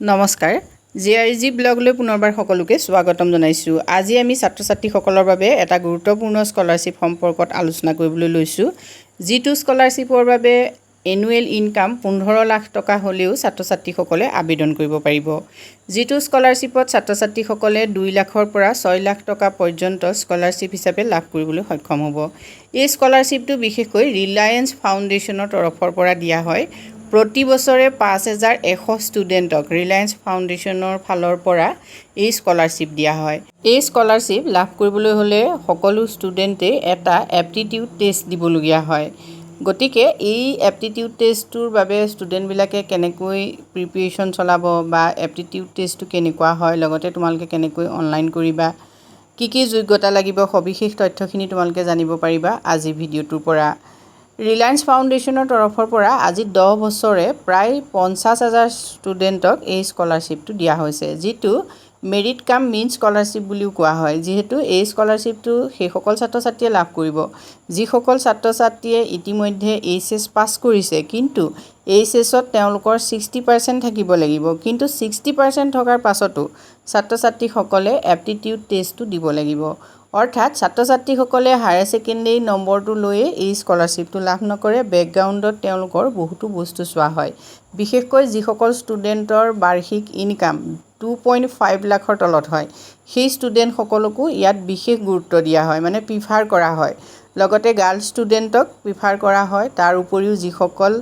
নমস্কাৰ জিআইজি ব্লগলৈ পুনৰবাৰ সকলোকে স্বাগতম জনাইছোঁ। আজি আমি ছাত্ৰ ছাত্ৰীসকলৰ বাবে এটা গুৰুত্বপূৰ্ণ স্কলাৰশ্বিপ সম্পৰ্কত আলোচনা কৰিবলৈ লৈছোঁ, যিটো স্কলাৰশ্বিপৰ বাবে এনুৱেল ইনকাম 15 লাখ টকা হ'লেও ছাত্ৰ ছাত্ৰীসকলে আবেদন কৰিব পাৰিব। যিটো স্কলাৰশ্বিপত ছাত্ৰ ছাত্ৰীসকলে 2 লাখৰ পৰা 6 লাখ টকা পৰ্যন্ত স্কলাৰশ্বিপ হিচাপে লাভ কৰিবলৈ সক্ষম হ'ব। এই স্কলাৰশ্বিপটো বিশেষকৈ ৰিলায়েন্স ফাউণ্ডেশ্যনৰ তৰফৰ পৰা দিয়া হয়। প্ৰতি বছৰে 5100 ষ্টুডেণ্টক ৰিলায়েন্স ফাউণ্ডেশ্যনৰ ফালৰ পৰা এই স্কলাৰশ্বিপ দিয়া হয়। এই স্কলাৰশ্বিপ লাভ কৰিবলৈ হ'লে সকলো ষ্টুডেণ্টে এটা এপ্টিটিউড টেষ্ট দিবলগীয়া হয়। গতিকে এই এপ্টিটিউড টেষ্টটোৰ বাবে ষ্টুডেণ্টবিলাকে কেনেকৈ প্ৰিপেৰেশ্যন চলাব বা এপ্টিটিউড টেষ্টটো কেনেকুৱা হয়, লগতে তোমালোকে কেনেকৈ অনলাইন কৰিবা, কি যোগ্যতা লাগিব, সবিশেষ তথ্যখিনি তোমালোকে জানিব পাৰিবা আজি ভিডিঅ'টোৰ পৰা। ৰিলায়েন্স ফাউণ্ডেশ্যনৰ তৰফৰ পৰা আজি 10 বছৰে প্ৰায় 50,000 ষ্টুডেণ্টক এই স্কলাৰশ্বিপটো দিয়া হৈছে, যিটো মেৰিট কাম মিন স্কলাৰশ্বিপ বুলিও কোৱা হয়। যিহেতু এই স্কলাৰশ্বিপটো সেইসকল ছাত্ৰ ছাত্ৰীয়ে লাভ কৰিব যিসকল ছাত্ৰ ছাত্ৰীয়ে ইতিমধ্যে এইচএছ পাছ কৰিছে, কিন্তু এইচএছত তেওঁলোকৰ 60% থাকিব লাগিব। কিন্তু 60% থকাৰ পাছতো ছাত্ৰ ছাত্ৰীসকলে এপ্টিটিউড টেষ্টটো দিব লাগিব। অৰ্থাৎ ছাত্ৰ ছাত্ৰীসকলে হায়াৰ ছেকেণ্ডেৰী নম্বৰটো লৈয়ে এই স্কলাৰশ্বিপটো লাভ নকৰে, বেকগ্ৰাউণ্ডত তেওঁলোকৰ বহুতো বস্তু চোৱা হয়। বিশেষকৈ যিসকল ষ্টুডেণ্টৰ বাৰ্ষিক ইনকাম 2.5 লাখৰ তলত হয়, সেই ষ্টুডেণ্টসকলকো ইয়াত বিশেষ গুৰুত্ব দিয়া হয়, মানে প্ৰিফাৰ কৰা হয়। লগতে গাৰ্লছ ষ্টুডেণ্টক প্ৰিফাৰ কৰা হয়। তাৰ উপৰিও যিসকল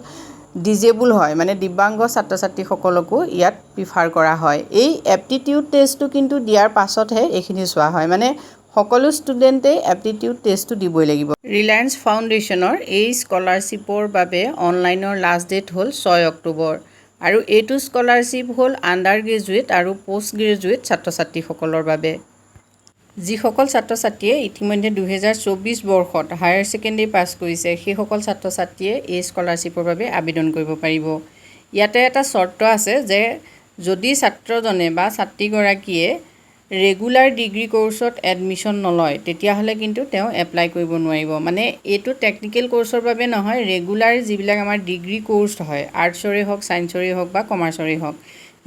ডিজেবল হয়, মানে দিব্যাংগ ছাত্ৰ ছাত্ৰীসকলকো ইয়াত প্ৰিফাৰ কৰা হয়। এই এপ্টিটিউড টেষ্টটো কিন্তু দিয়াৰ পাছতহে এইখিনি চোৱা হয়, মানে সকলো ষ্টুডেণ্টেই এপ্টিটিউড টেষ্টটো দিবই লাগিব। ৰিলায়েন্স ফাউণ্ডেশ্যনৰ এই স্কলাৰশ্বিপৰ বাবে অনলাইনৰ লাষ্ট ডেট হ'ল 6 অক্টোবৰ আৰু এইটো স্কলাৰশ্বিপ হ'ল আণ্ডাৰ গ্ৰেজুৱেট আৰু পষ্ট গ্ৰেজুৱেট ছাত্ৰ ছাত্ৰীসকলৰ বাবে। যিসকল ছাত্ৰ ছাত্ৰীয়ে ইতিমধ্যে 2024 বৰ্ষত হায়াৰ ছেকেণ্ডেৰী পাছ কৰিছে, সেইসকল ছাত্ৰ ছাত্ৰীয়ে এই স্কলাৰশ্বিপৰ বাবে আবেদন কৰিব পাৰিব। ইয়াতে এটা চৰ্ত আছে যে যদি ছাত্ৰজনে বা ছাত্ৰীগৰাকীয়ে ৰেগুলাৰ ডিগ্ৰী কোৰ্চত এডমিশ্যন নলয়, তেতিয়াহ'লে কিন্তু তেওঁ এপ্লাই কৰিব নোৱাৰিব। মানে এইটো টেকনিকেল কোৰ্চৰ বাবে নহয়, ৰেগুলাৰ যিবিলাক আমাৰ ডিগ্ৰী কোৰ্চ হয়, আৰ্টছৰে হওক, ছায়েন্সৰে হওক বা কমাৰ্চৰে হওক,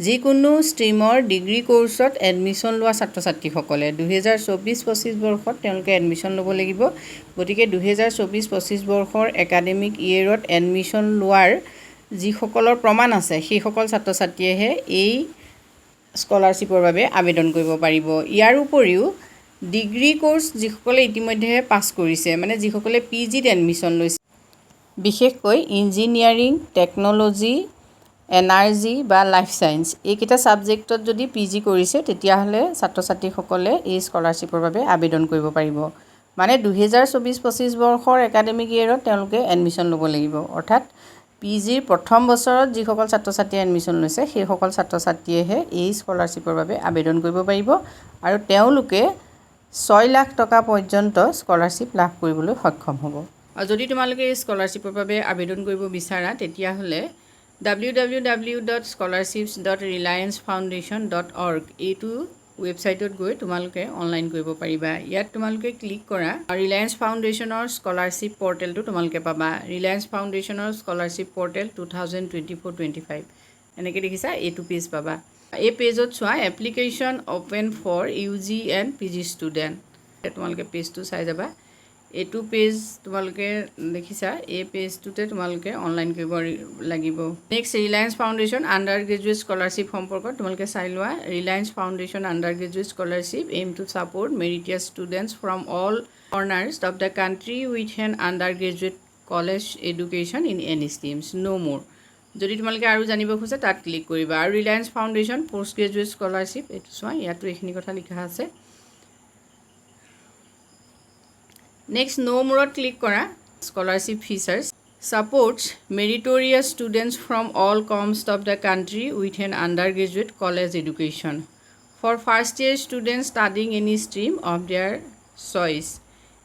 যিকোনো ষ্ট্ৰীমৰ ডিগ্ৰী কোৰ্চত এডমিশ্যন লোৱা ছাত্ৰ ছাত্ৰীসকলে 2024-25 বৰ্ষত তেওঁলোকে এডমিশ্যন ল'ব লাগিব। গতিকে 2024-25 বৰ্ষৰ একাডেমিক ইয়েৰত এডমিশ্যন লোৱাৰ যিসকলৰ প্ৰমাণ আছে, সেইসকল ছাত্ৰ ছাত্ৰীয়েহে এই স্কলাৰশ্বিপৰ বাবে আবেদন কৰিব পাৰিব। ইয়াৰ উপৰিও ডিগ্ৰী কোৰ্চ যিসকলে ইতিমধ্যে পাছ কৰিছে, মানে যিসকলে PGত এডমিশ্যন লৈছে, বিশেষকৈ ইঞ্জিনিয়াৰিং, টেকন'লজি, এনাৰ্জি বা লাইফ ছায়েন্স, এইকেইটা ছাবজেক্টত যদি PG কৰিছে, তেতিয়াহ'লে ছাত্ৰ ছাত্ৰীসকলে এই স্কলাৰশ্বিপৰ বাবে আবেদন কৰিব পাৰিব। মানে 2024-25 বৰ্ষৰ একাডেমিক ইয়েৰত তেওঁলোকে এডমিশ্যন ল'ব লাগিব। অৰ্থাৎ PGৰ প্ৰথম বছৰত যিসকল ছাত্ৰ ছাত্ৰীয়ে এডমিশ্যন লৈছে, সেইসকল ছাত্ৰ ছাত্ৰীয়েহে এই স্কলাৰশ্বিপৰ বাবে আবেদন কৰিব পাৰিব আৰু তেওঁলোকে 6 লাখ টকা পৰ্যন্ত স্কলাৰশ্বিপ লাভ কৰিবলৈ সক্ষম হ'ব। আৰু যদি তোমালোকে এই স্কলাৰশ্বিপৰ বাবে আবেদন কৰিব বিচাৰা, তেতিয়াহ'লে www.scholarships.reliancefoundation.org এইটো ৱেবছাইটত গৈ তোমালোকে অনলাইন কৰিব পাৰিবা। ইয়াত তোমালোকে ক্লিক কৰা ৰিলায়েন্স ফাউণ্ডেশ্যনৰ স্কলাৰশ্বিপ পৰ্টেলটো তোমালোকে পাবা। ৰিলায়েন্স ফাউণ্ডেশ্যনৰ স্কলাৰশ্বিপ পৰ্টেল 2024-25 এনেকৈ দেখিছা, এইটো পেজ পাবা। এই পেজত চোৱা application open for UG and PG student, তোমালোকে পেজটো চাই যাবা। এইটো পেজ তোমালোকে দেখিছা, এই পেজটোতে তোমালোকে অনলাইন কৰিব লাগিব। Next Reliance Foundation undergraduate scholarship সম্পৰ্কত তোমালোকে চাই লোৱা। Reliance Foundation undergraduate scholarship aim to support meritorious students from all corners of the country with an undergraduate college education in any streams no' more. যদি তোমালোকে আৰু জানিব খোজা তাত ক্লিক কৰিবা। আৰু Reliance foundation post graduate scholarship, এইটো চোৱা, ইয়াতো এইখিনি কথা লিখা আছে। নেক্সট ন' মোৰত ক্লিক কৰা। Scholarship features supports meritorious students from all corners of the country with an undergraduate college education for first year students studying any stream of their choice.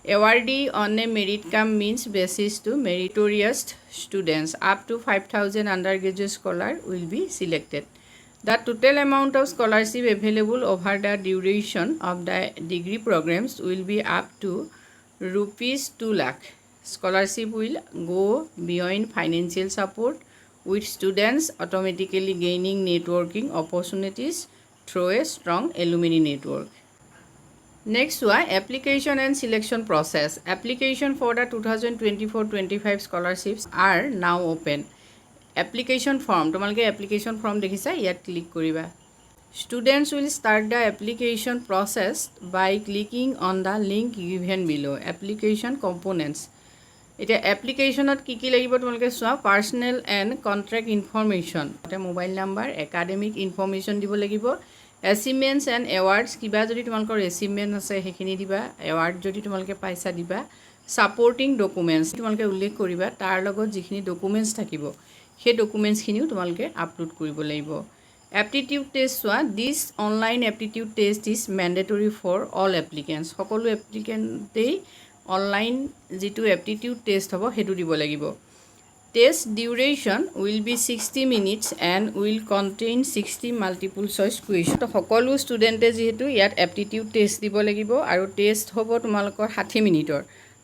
Awardee on a merit cum means basis to meritorious students. Up to 5,000 undergraduate scholars will be selected. The total amount of scholarship available over the duration of the degree programs will be up to rupees 2 lakh. Scholarship will go beyond financial support with students automatically gaining networking opportunities through a strong alumni network. Next one, application and selection process. Application for the 2024-25 scholarships are now open. Application form, তোমালোকে application form দেখিছা, ইয়াত click কৰিবা. Students will start the application process by clicking on the link given below. Application components. এতিয়া এপ্লিকেশ্যনত কি লাগিব তোমালোকে চোৱা, personal and contract information, mobile number, academic information দিব লাগিব, এচিভমেণ্টছ এণ্ড এৱাৰ্ডছ, কিবা যদি তোমালোকৰ এচিভমেণ্ট আছে সেইখিনি দিবা, এৱাৰ্ড যদি তোমালোকে পাইছা দিবা, ছাপৰ্টিং ডকুমেণ্টছ তোমালোকে উল্লেখ কৰিবা, তাৰ লগত যিখিনি ডকুমেণ্টছ থাকিব সেই ডকুমেণ্টছখিনিও তোমালোকে আপলোড কৰিব লাগিব। এপ্টিটিউড টেষ্ট চোৱা, this online aptitude test is mandatory for all applicants, সকলো এপ্লিকেণ্টেই অনলাইন যিটো এপ্টিটিউড টেষ্ট হ'ব সেইটো দিব লাগিব। Test duration will be 60 minutes and will contain 60 multiple choice question. তো সকলো ষ্টুডেণ্টে যিহেতু ইয়াত এপ্টিটিউড টেষ্ট দিব লাগিব আৰু টেষ্ট হ'ব তোমালোকৰ 60 মিনিটৰ।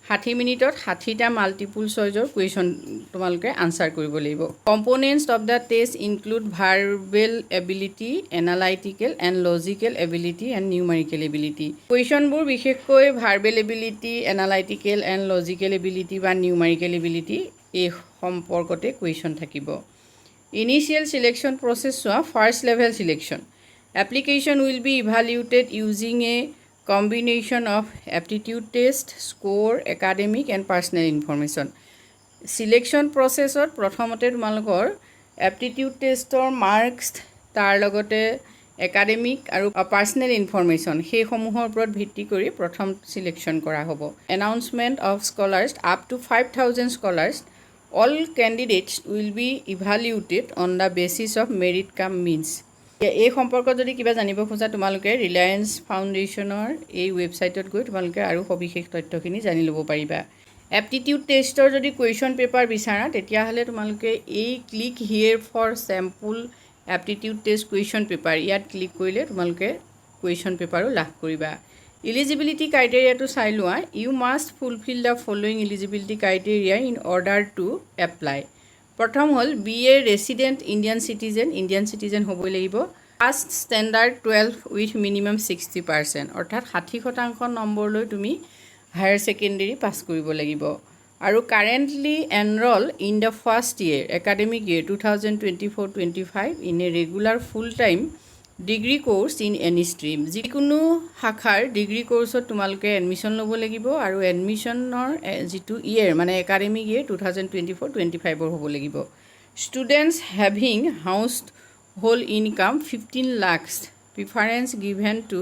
60 মিনিটত 60টা মাল্টিপুল চইচৰ কুৱেশ্যন তোমালোকে আনচাৰ কৰিব লাগিব। Components of the test include verbal ability, analytical and logical ability and numerical ability. কুৱেশ্যনবোৰ বিশেষকৈ verbal ability, analytical and logical ability বা নিউমাৰিকেল এবিলিটি এই সম্পৰ্কতে কুৱেশ্যন থাকিব। ইনিচিয়েল চিলেকশ্যন প্ৰচেছ চোৱা, first level selection. Application will be evaluated using a combination of aptitude test, score, academic and personal information. Selection processত প্ৰথমতে তোমালোকৰ aptitude testৰ marks, তাৰ লগতে academic আৰু personal information সেইসমূহৰ ওপৰত ভিত্তি কৰি প্ৰথম সিলেকশ্যন কৰা হ'ব। Announcement of scholars up to 5,000 scholars. All candidates will be evaluated on the basis of merit cum means. এই সম্পৰ্কত যদি কিবা জানিব খোজা তোমালোকে ৰিলায়েন্স ফাউণ্ডেশ্যনৰ এই ৱেবছাইটত গৈ তোমালোকে আৰু সবিশেষ তথ্যখিনি জানি ল'ব পাৰিবা। এপ্টিটিউড টেষ্টৰ যদি কুৱেশ্যন পেপাৰ বিচাৰা তেতিয়াহ'লে তোমালোকে এই click here for sample aptitude test question paper ইয়াত ক্লিক কৰিলে তোমালোকে কুৱেশ্যন পেপাৰো লাভ কৰিবা। ইলিজিবিলিটি ক্ৰাইটেৰিয়াটো চাই লোৱা। You must fulfil the following eligibility criteria in order to apply. প্ৰথম হ'ল be a resident Indian citizen হ'বই লাগিব। পাছ ষ্টেণ্ডাৰ্ড 12 উইথ মিনিমাম 60%, অৰ্থাৎ 60% নম্বৰ লৈ তুমি হায়াৰ ছেকেণ্ডেৰী পাছ কৰিব লাগিব। আৰু currently enrol in the first year academic year 2024-25 in a regular full time degree course in any stream. যিকোনো শাখাৰ ডিগ্ৰী কোৰ্চত তোমালোকে এডমিশ্যন ল'ব লাগিব আৰু এডমিশ্যনৰ যিটো ইয়েৰ মানে একাডেমিক ইয়েৰ 2024-25 হ'ব লাগিব। Students having household income 15 lakhs, preference given to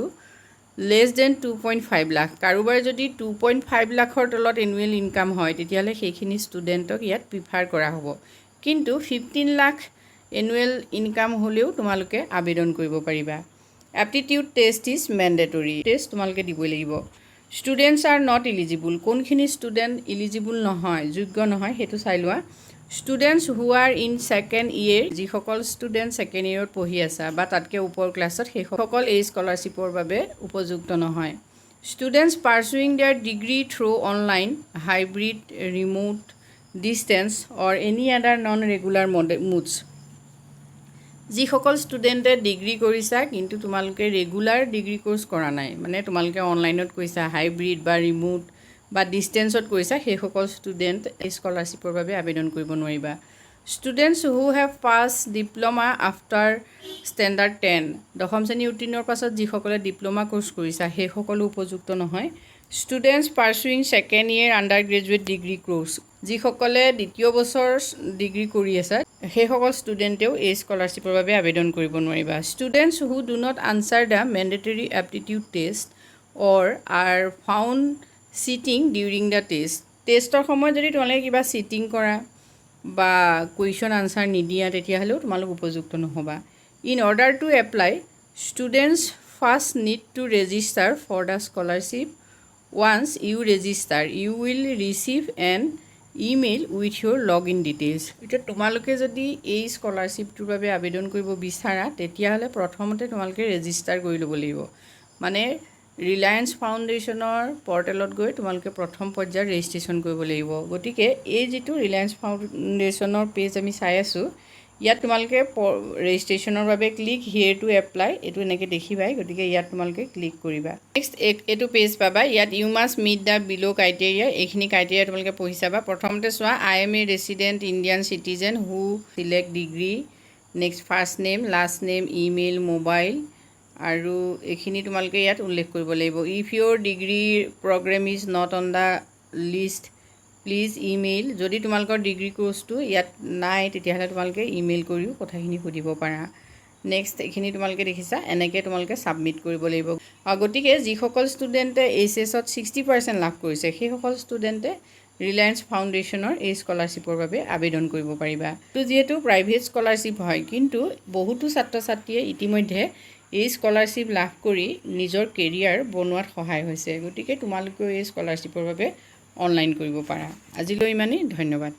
less than 2.5 lakh. কাৰোবাৰ যদি 2.5 লাখৰ তলত এনুৱেল ইনকাম হয় তেতিয়াহ'লে সেইখিনি ষ্টুডেণ্টক ইয়াত প্ৰিফাৰ কৰা হ'ব, কিন্তু 15 লাখ এনুৱেল ইনকাম হ'লেও তোমালোকে আবেদন কৰিব পাৰিবা। Aptitude test is mandatory, test তোমালোকে দিবই লাগিব। ষ্টুডেণ্টছ আৰ নট ইলিজিবল, কোনখিনি ষ্টুডেণ্ট ইলিজিবল নহয়, যোগ্য নহয় সেইটো চাই লোৱা। Students who are in second year, যিসকল ষ্টুডেণ্ট ছেকেণ্ড ইয়েৰত পঢ়ি আছা বা তাতকৈ ওপৰ ক্লাছত সেইসকল এই স্কলাৰশ্বিপৰ বাবে উপযুক্ত নহয়। Students pursuing their degree through online, hybrid, remote, distance or any other non regular modes. যিসকল ষ্টুডেণ্টে ডিগ্ৰী কৰিছা কিন্তু তোমালোকে ৰেগুলাৰ ডিগ্ৰী কোৰ্চ কৰা নাই, মানে তোমালোকে অনলাইনত কৰিছা, হাইব্ৰিড বা ৰিম'ট বা ডিষ্টেঞ্চত কৰিছা, সেইসকল ষ্টুডেণ্ট এই স্কলাৰশ্বিপৰ বাবে আবেদন কৰিব নোৱাৰিবা। Students who have pass diploma after standard 10, দশম শ্ৰেণী উত্তীৰ্ণৰ পাছত যিসকলে ডিপ্ল'মা কোৰ্চ কৰিছা সেইসকলো উপযুক্ত নহয়। Students pursuing second year undergraduate degree course, যিসকলে দ্বিতীয় বছৰ ডিগ্ৰী কৰি আছে সেইসকল ষ্টুডেণ্টেও এই স্কলাৰশ্বিপৰ বাবে আবেদন কৰিব নোৱাৰিবা। Students who do not answer the mandatory aptitude test or are found cheating during the test, টেষ্টৰ সময়ত যদি তোমালোকে কিবা চিটিং কৰা বা কুৱেশ্যন আনচাৰ নিদিয়া তেতিয়াহ'লেও তোমালোক উপযুক্ত নহ'বা। In order to apply, students first need to register for the scholarship. Once you register you will receive an email with your log in details. এতিয়া তোমালোকে যদি এই স্কলাৰশ্বিপটোৰ বাবে আবেদন কৰিব বিচাৰা তেতিয়াহ'লে প্ৰথমতে তোমালোকে ৰেজিষ্টাৰ কৰি ল'ব লাগিব, মানে ৰিলায়েন্স ফাউণ্ডেশ্যনৰ পৰ্টেলত গৈ তোমালোকে প্ৰথম পৰ্যায়ত ৰেজিষ্ট্ৰেশ্যন কৰিব লাগিব। গতিকে এই যিটো ৰিলায়েন্স ফাউণ্ডেশ্যনৰ পেজ আমি চাই আছোঁ ইয়াত তোমালোকে ৰেজিষ্ট্ৰেশ্যনৰ বাবে ক্লিক হিয়েৰ টু এপ্লাই এইটো এনেকৈ দেখিবাই, গতিকে ইয়াত তোমালোকে ক্লিক কৰিবা। নেক্সট এইটো পেজ পাবা। ইয়াত you must meet the below' criteria, এইখিনি ক্ৰাইটেৰিয়া তোমালোকে পঢ়ি চাবা। প্ৰথমতে চোৱা I am a resident Indian citizen who select degree, next first name, last name, email, mobile, আৰু এইখিনি তোমালোকে ইয়াত উল্লেখ কৰিব লাগিব। If your degree programme is not on the list please email, যদি তোমালোকৰ ডিগ্ৰী কোৰ্চটো ইয়াত নাই তেতিয়াহ'লে তোমালোকে ইমেইল কৰিও কথাখিনি সুধিব পাৰা। নেক্সট এইখিনি তোমালোকে দেখিছা, এনেকৈ তোমালোকে ছাবমিট কৰিব লাগিব। গতিকে যিসকল ষ্টুডেণ্টে HSত 60% লাভ কৰিছে সেইসকল ষ্টুডেণ্টে ৰিলায়েন্স ফাউণ্ডেশ্যনৰ এই স্কলাৰশ্বিপৰ বাবে আবেদন কৰিব পাৰিবা। তো যিহেতু প্ৰাইভেট স্কলাৰশ্বিপ হয়, কিন্তু বহুতো ছাত্ৰ ছাত্ৰীয়ে ইতিমধ্যে এই স্কলাৰশ্বিপ লাভ কৰি নিজৰ কেৰিয়াৰ বনোৱাত সহায় হৈছে। গতিকে তোমালোকেও এই স্কলাৰশ্বিপৰ বাবে অনলাইন কৰিব পাৰা। আজিলৈ ইমানেই, ধন্যবাদ।